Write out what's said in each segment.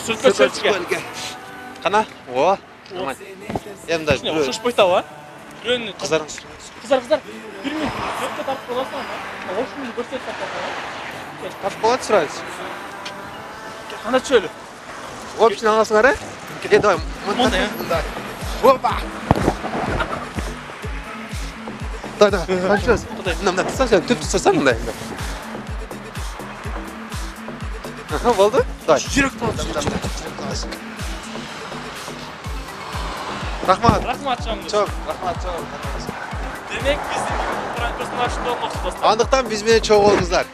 Сүртпе чөлчүгө. Кана? О. Эмда Ошош бойтабы? Бирөөнү кыздарың. Кыздар. 1 минут чөлкө тартып аласыңбы? Ошону көрсөтүп атасың. Тартып калат сразу. Кандай чөлү? Общий аласыңар, э? Давай. Мындай. Опа. Да. Қаншасы? Мына тастасаң, түп тастасаң мындай. Аха, болды? Давай. Жүрөк талап. Рахмат. Рахмат жамды. Çok, рахмат, çok. Демек, биздин персонажды болмоксуздар. Андыктан биз менен чогуу болуңуздар.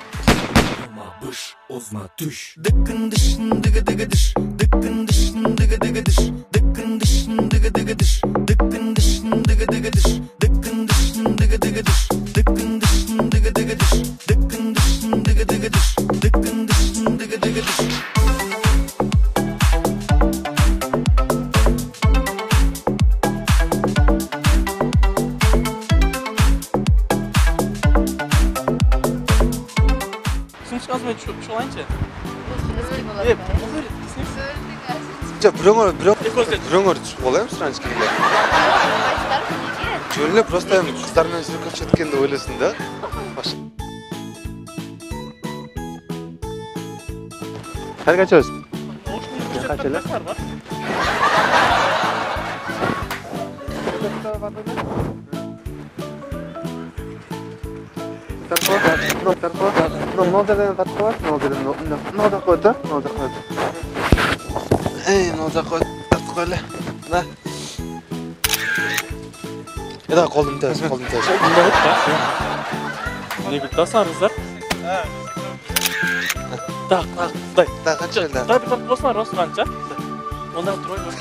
Быш, озма түш. Дыкын дышын дыгы дыгы дыш. Дыкын дышын дыгы дыгы дыш. Дыкын дышын дыгы дыгы дыш. Дыкын дышын дыгы дыгы дыш. Дыкын дышын дыгы дыгы дыш. Дыкын дышын дыгы дыгы дыш. Дыкын дышын дыгы дыгы дыш. Дыкын дышын дыгы дыгы дыш. Сумчаңызбен чуулайынчы. Бирөөңөр болайм сұраныс келе. Жөнле просто кыздармен жүрүп кеткенде ойлосын да. Қайда качабыз? Качалар бар. Да. Еда қолым тез. Не тасарыңыздар? Так, дай. Қанша елді? Дай бір тартып осы қанша? Онда тұрой бар.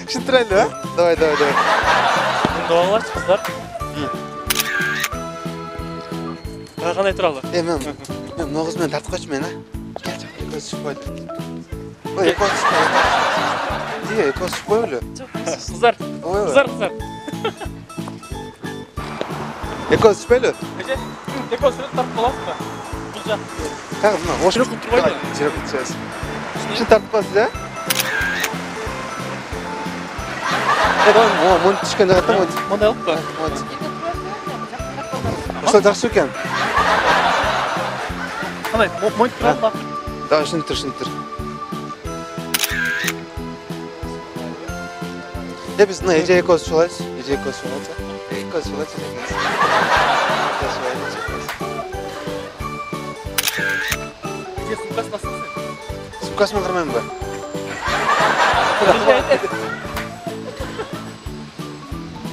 Шын тұрайлы, а? Давай. Енді оғаларшы қыздар. Қандай тұралы? Мен ноғызмен тартып қач мен, а? Кел, екөз шық қойды. Екөз шық қой өлі. Қыздар. Екөз шық өлі? Екөз сүрет тартып қаласың ба? Бұл жақ. Қағы, мұна, ош Жүрек құтыр қойды. Жүрек құтыр. Шын тартып қаласыз, а? Мұны түшкен жағаттан өт. Мұндай алып па? Осылай жақсы екен. Қандай, мойын тұрады ба? Да, шын тұр. Biz ne ece ekos şulayız. Ekos şulayız. Ece sumkası nasılsın? Sumkası mı kırmayayım ben?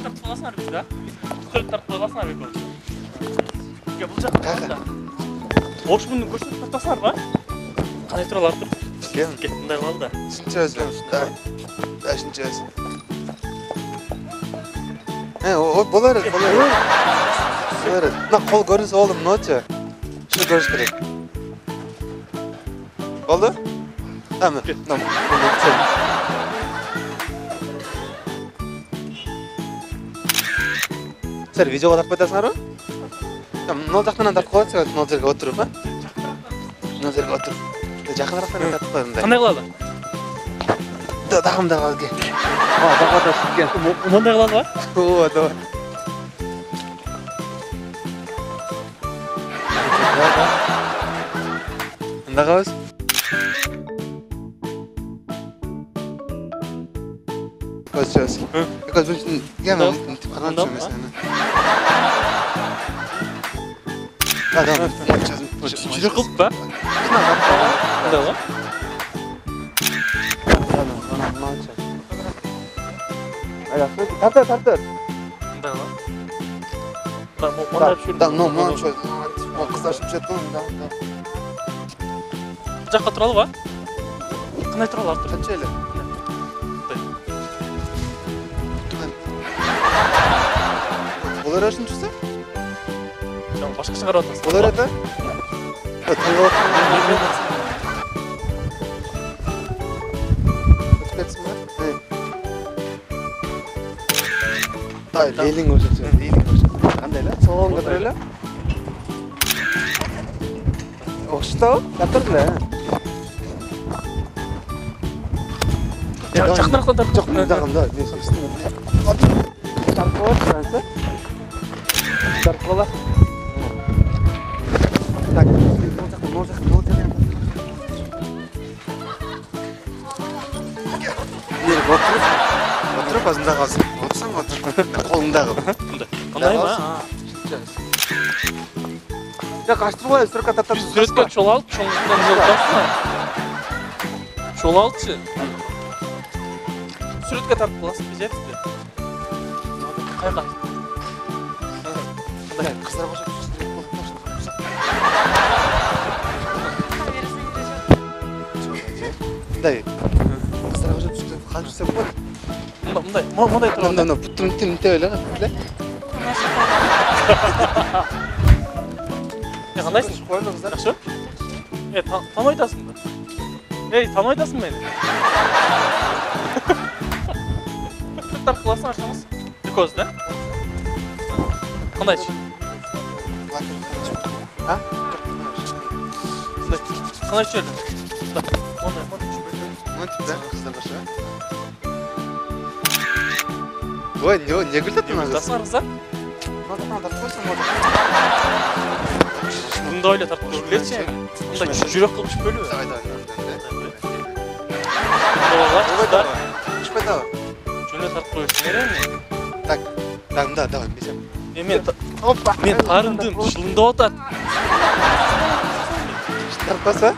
Tartып қаласыңар біз да? Сүрет тартып қаласыңар бек ол. Бұл жақта. Оғышмынның көрсетіп тартасыңар ба? Қандай тұралар тұр? Кем? Мұндай қалды да. Шынча өзі. Да, шынча өзі. Болар еді. Мына қол көрінсе олым, ноте. Шыны көріс керек. Болды? Әмі. Сәр, видеоға тартып айтасыңар ба? Нол жақтан тартып қояды, нол жерге отырып, ба? Нол жерге отырып. Жақынырақтан тартып қояды. Қандай қалады? Дағымда қалды. Дағымда шықкен. Мұндай қалады ба? О, давай. Мында қалыз? Көз жаз. Көз бүлшін, гәмі қанат жөмесін. Жүрек қылып ба? Мында ба? Тартыр. Мында ба? Мында жүріп. Да, мынау шөз. Қыздар шып жетті. Жаққа тұралы ба? Қандай тұралар тұр? Қанша елі? Болар әшін жүрсе? Башқа шығарып атасың. Болар әді? Таңғы Өтпетсің ба? Дай, лейлің өші. Қандай лә? Соғын қыдыр әлі? Оқшыта о? Қаттырды лә? Жақынырақтан тартып. Жоқ, мындағым да. Мен үстіне. Тартып алшы, сен. Тартып ала. Так, мол жақын. Еріп отырып, азында қалсын. Отырсаң отыр. Қолыңдағы. Қандай ма? Ya kaçtır var, sürük atar. Sürekli çoğalt, çoğunluktan yoldaşma. Çoğaltçı. Sürekli tartıp olasın, bize bize. Hayır, hayır. Kızlara başa Dayı. Kızlara başa düştü. Kaç düşse bu var. Bunday тұрады. Мына бүттім öyle біле. Қандайсың? Қойылы қыздар. Жақсы? Танойдасың ба? Танойдасың мені? Тартып қаласың ашамыз? Прикоз, да? Қандайшы? Ha? Қандай жерді? Ондай Да, қыздар başa. Ой, не гүлдетті ма? Тасың арғыздар? Надо қойсың, надо. Бұнда ойлы тартып көрілетші әңі. Бұнда жүрек қылып бөлі. Давай. Олар қыздар. Шпай давай. Жөне тартып қойышын әреме? Так, давай, бесем. Мен тарындым, жылында отар. Тартпаса?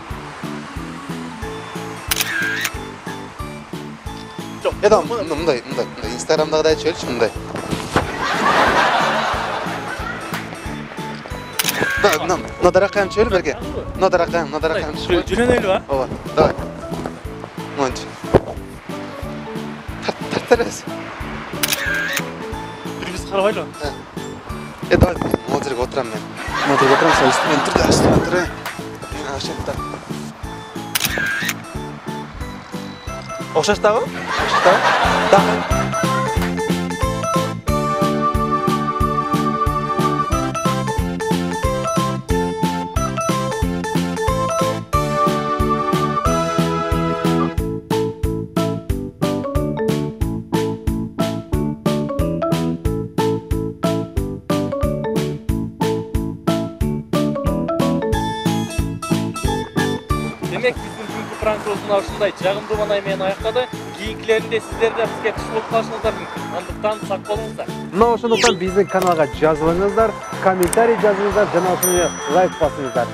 Ya da mınday, Instagram'da da çöl şunday. Nadarakan çöl belki. Nadarakan çöl. Жүren öyle var. Ova, давай. Монч. Тартарас. Біріміз қарабайлы. Давай, модерге отырам мен. Модерге отырам, сол үстімен тұр. Ашаттар. Оқшаштағы? Дағы? Демек, біздің күнгі пранк-розын ашындай жағымды манаймен аяқтады. Кейінгілерінде сіздер де бізге күш болып қалышыңыздар мүмкін. Андықтан сақ болыңыздар. Мына ошондуктан биздин каналга жазылыңыздар, комментарий жазыңыздар, жана ошону лайк басыңыздар.